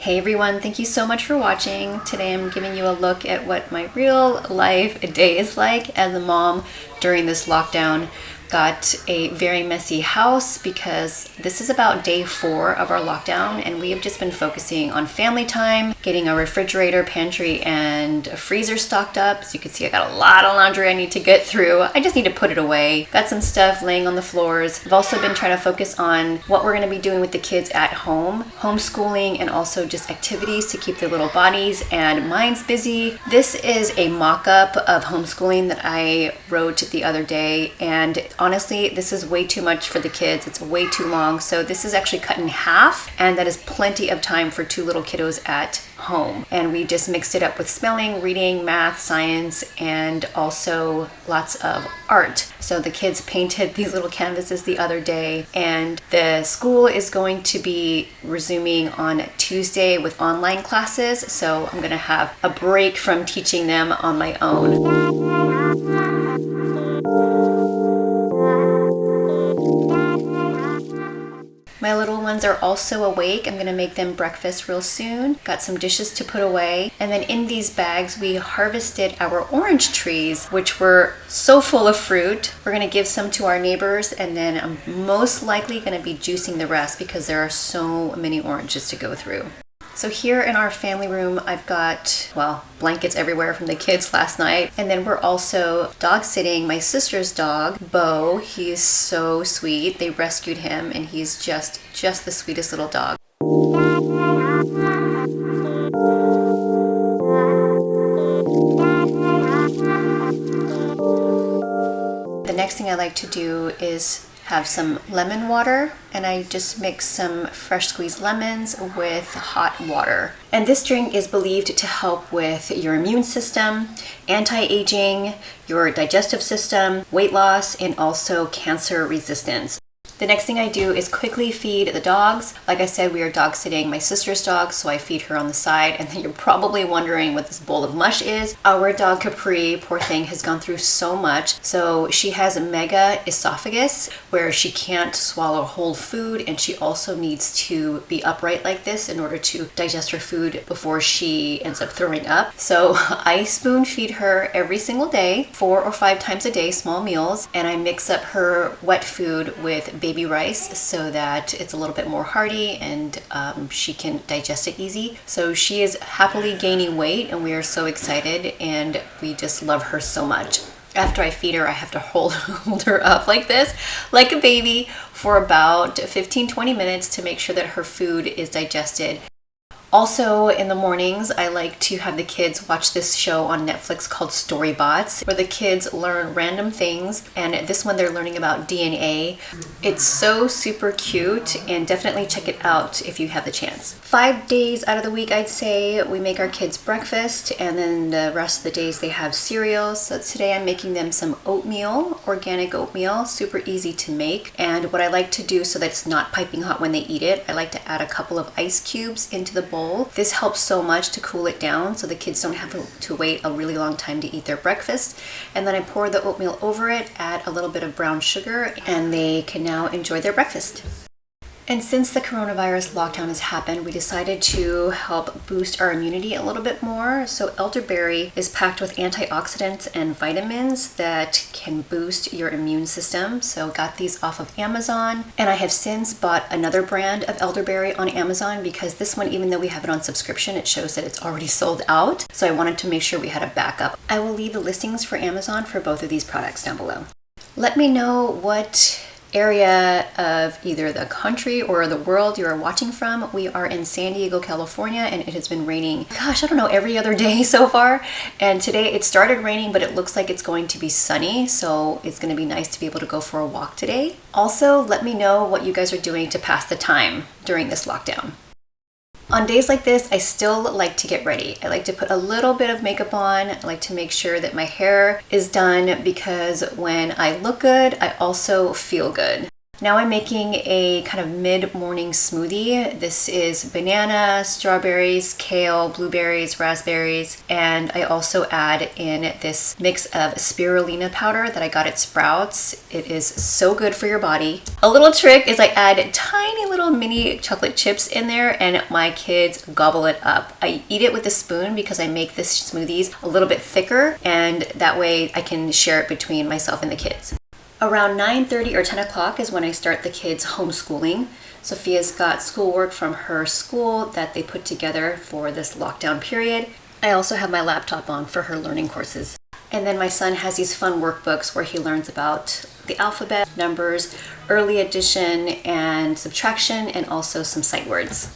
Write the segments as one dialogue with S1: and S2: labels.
S1: Hey everyone, thank you so much for watching. Today I'm giving you a look at what my real life day is like as a mom during this lockdown. Got a very messy house because this is about day 4 of our lockdown and we have just been focusing on family time, getting a refrigerator, pantry, and a freezer stocked up. As you can see, I got a lot of laundry I need to get through. I just need to put it away. Got some stuff laying on the floors. I've also been trying to focus on what we're going to be doing with the kids at home, homeschooling, and also just activities to keep their little bodies and minds busy. This is a mock-up of homeschooling that I wrote the other day, and honestly, this is way too much for the kids. It's way too long. So this is actually cut in half, and that is plenty of time for 2 little kiddos at home. And we just mixed it up with spelling, reading, math, science, and also lots of art. So the kids painted these little canvases the other day, and the school is going to be resuming on Tuesday with online classes. So I'm gonna have a break from teaching them on my own. My little ones are also awake. I'm gonna make them breakfast real soon. Got some dishes to put away. And then in these bags, we harvested our orange trees, which were so full of fruit. We're gonna give some to our neighbors, and then I'm most likely gonna be juicing the rest because there are so many oranges to go through. So here in our family room, I've got, well, blankets everywhere from the kids last night. And then we're also dog sitting my sister's dog, Bo. He's so sweet. They rescued him and he's just the sweetest little dog. The next thing I like to do is have some lemon water, and I just mix some fresh squeezed lemons with hot water. And this drink is believed to help with your immune system, anti-aging, your digestive system, weight loss, and also cancer resistance. The next thing I do is quickly feed the dogs. Like I said, we are dog sitting my sister's dog, so I feed her on the side. And then you're probably wondering what this bowl of mush is. Our dog Capri, poor thing, has gone through so much. So she has a mega esophagus where she can't swallow whole food, and she also needs to be upright like this in order to digest her food before she ends up throwing up. So I spoon feed her every single day, 4 or 5 times a day, small meals, and I mix up her wet food with baby rice so that it's a little bit more hearty and she can digest it easy. So she is happily gaining weight and we are so excited and we just love her so much. After I feed her, I have to hold her up like this, like a baby, for about 15-20 minutes to make sure that her food is digested. Also, in the mornings, I like to have the kids watch this show on Netflix called Storybots, where the kids learn random things, and this one they're learning about DNA. It's so super cute, and definitely check it out if you have the chance. 5 days out of the week, I'd say, we make our kids breakfast, and then the rest of the days they have cereal. So today I'm making them some oatmeal, organic oatmeal, super easy to make. And what I like to do so that it's not piping hot when they eat it, I like to add a couple of ice cubes into the bowl. This helps so much to cool it down so the kids don't have to wait a really long time to eat their breakfast. And then I pour the oatmeal over it, add a little bit of brown sugar, and they can now enjoy their breakfast. And since the coronavirus lockdown has happened, we decided to help boost our immunity a little bit more. So elderberry is packed with antioxidants and vitamins that can boost your immune system. So got these off of Amazon, and I have since bought another brand of elderberry on Amazon because this one, even though we have it on subscription, it shows that it's already sold out. So I wanted to make sure we had a backup. I will leave the listings for Amazon for both of these products down below. Let me know what area of either the country or the world you are watching from. We are in San Diego, California, and it has been raining, gosh, I don't know, every other day so far. And today it started raining, but it looks like it's going to be sunny, so it's going to be nice to be able to go for a walk today. Also, let me know what you guys are doing to pass the time during this lockdown. On days like this, I still like to get ready. I like to put a little bit of makeup on. I like to make sure that my hair is done because when I look good, I also feel good. Now I'm making a kind of mid-morning smoothie. This is banana, strawberries, kale, blueberries, raspberries, and I also add in this mix of spirulina powder that I got at Sprouts. It is so good for your body. A little trick is I add tiny little mini chocolate chips in there and my kids gobble it up. I eat it with a spoon because I make this smoothies a little bit thicker, and that way I can share it between myself and the kids. Around 9:30 or 10 o'clock is when I start the kids' homeschooling. Sophia's got schoolwork from her school that they put together for this lockdown period. I also have my laptop on for her learning courses. And then my son has these fun workbooks where he learns about the alphabet, numbers, early addition and subtraction, and also some sight words.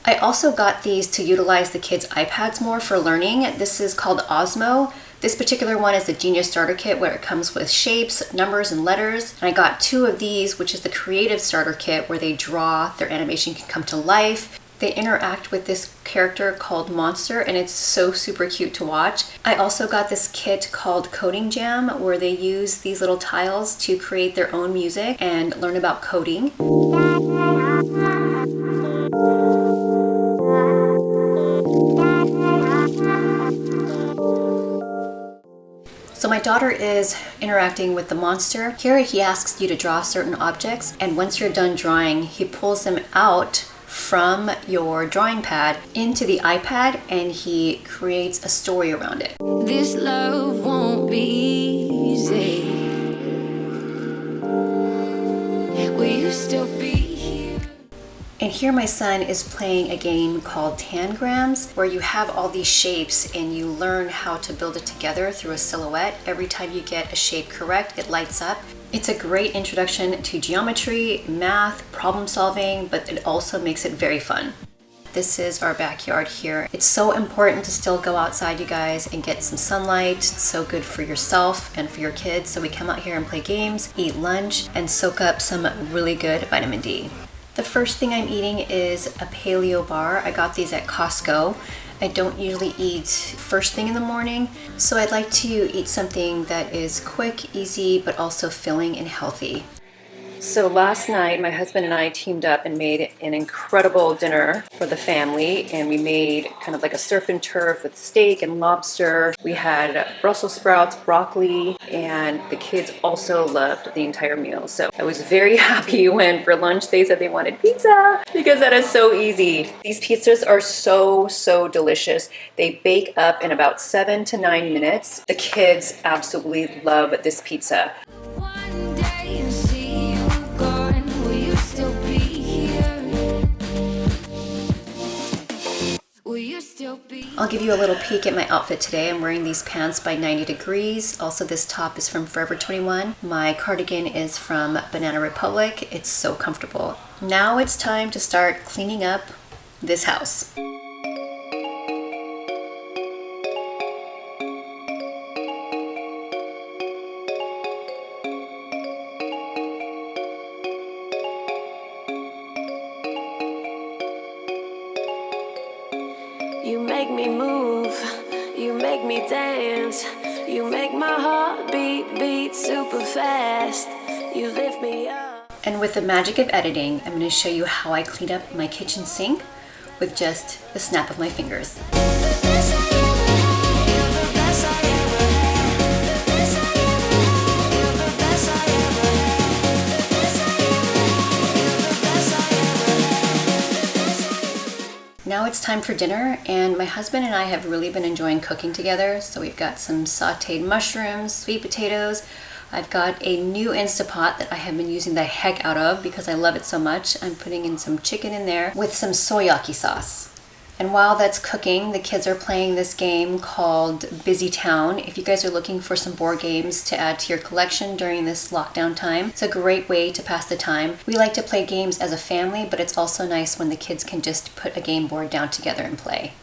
S1: I also got these to utilize the kids' iPads more for learning. This is called Osmo. This particular one is the Genius Starter Kit where it comes with shapes, numbers, and letters. And I got 2 of these, which is the Creative Starter Kit where they draw, their animation can come to life. They interact with this character called Monster, and it's so super cute to watch. I also got this kit called Coding Jam where they use these little tiles to create their own music and learn about coding. So my daughter is interacting with the monster. Here he asks you to draw certain objects, and once you're done drawing, he pulls them out from your drawing pad into the iPad and he creates a story around it.
S2: This love won't be easy. Will you still be here?
S1: And here my son is playing a game called Tangrams, where you have all these shapes and you learn how to build it together through a silhouette. Every time you get a shape correct, it lights up. It's a great introduction to geometry, math, problem solving, but it also makes it very fun. This is our backyard here. It's so important to still go outside, you guys, and get some sunlight. It's so good for yourself and for your kids. So we come out here and play games, eat lunch, and soak up some really good vitamin D. The first thing I'm eating is a paleo bar. I got these at Costco. I don't usually eat first thing in the morning, so I'd like to eat something that is quick, easy, but also filling and healthy. So last night, my husband and I teamed up and made an incredible dinner for the family, and we made kind of like a surf and turf with steak and lobster. We had Brussels sprouts, broccoli, and the kids also loved the entire meal. So I was very happy when for lunch they said they wanted pizza, because that is so easy. These pizzas are so delicious. They bake up in about 7 to 9 minutes. The kids absolutely love this pizza.
S2: One day and see you gone. Will you still be here? Will you still be?
S1: I'll give you a little peek at my outfit today. I'm wearing these pants by 90 Degrees. Also, this top is from Forever 21. My cardigan is from Banana Republic. It's so comfortable. Now it's time to start cleaning up this house.
S2: You make me move, you make me dance, you make my heart beat super fast, you lift me up.
S1: And with the magic of editing, I'm going to show you how I clean up my kitchen sink with just the snap of my fingers. Now it's time for dinner, and my husband and I have really been enjoying cooking together. So we've got some sauteed mushrooms, sweet potatoes. I've got a new Instapot that I have been using the heck out of because I love it so much. I'm putting in some chicken in there with some soyaki sauce. And while that's cooking, the kids are playing this game called Busy Town. If you guys are looking for some board games to add to your collection during this lockdown time, it's a great way to pass the time. We like to play games as a family, but it's also nice when the kids can just put a game board down together and play.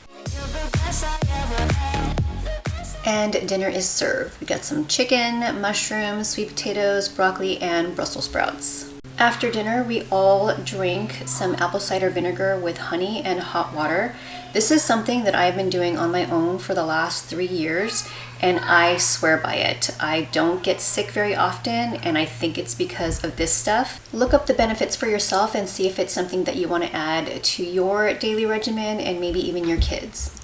S1: And dinner is served. We got some chicken, mushrooms, sweet potatoes, broccoli, and Brussels sprouts. After dinner, we all drink some apple cider vinegar with honey and hot water. This is something that I've been doing on my own for the last 3 years, and I swear by it. I don't get sick very often, and I think it's because of this stuff. Look up the benefits for yourself and see if it's something that you want to add to your daily regimen and maybe even your kids.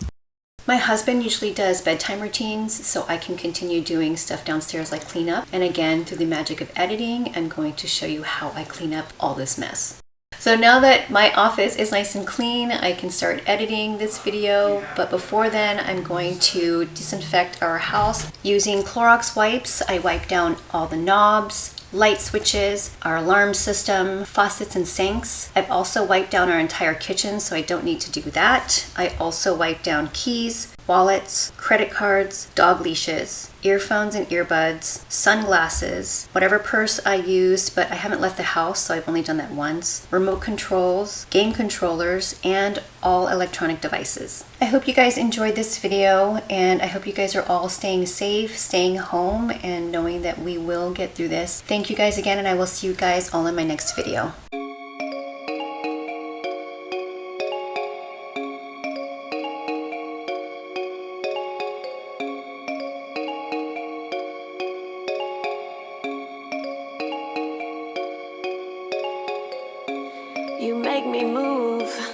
S1: My husband usually does bedtime routines, so I can continue doing stuff downstairs like clean up. And again, through the magic of editing, I'm going to show you how I clean up all this mess. So now that my office is nice and clean, I can start editing this video. But before then, I'm going to disinfect our house using Clorox wipes. I wipe down all the knobs, light switches, our alarm system, faucets and sinks. I've also wiped down our entire kitchen, so I don't need to do that. I also wiped down keys, wallets, credit cards, dog leashes, earphones and earbuds, sunglasses, whatever purse I used, but I haven't left the house, so I've only done that once, remote controls, game controllers, and all electronic devices. I hope you guys enjoyed this video, and I hope you guys are all staying safe, staying home, and knowing that we will get through this. Thank you guys again, and I will see you guys all in my next video.
S2: You make me move.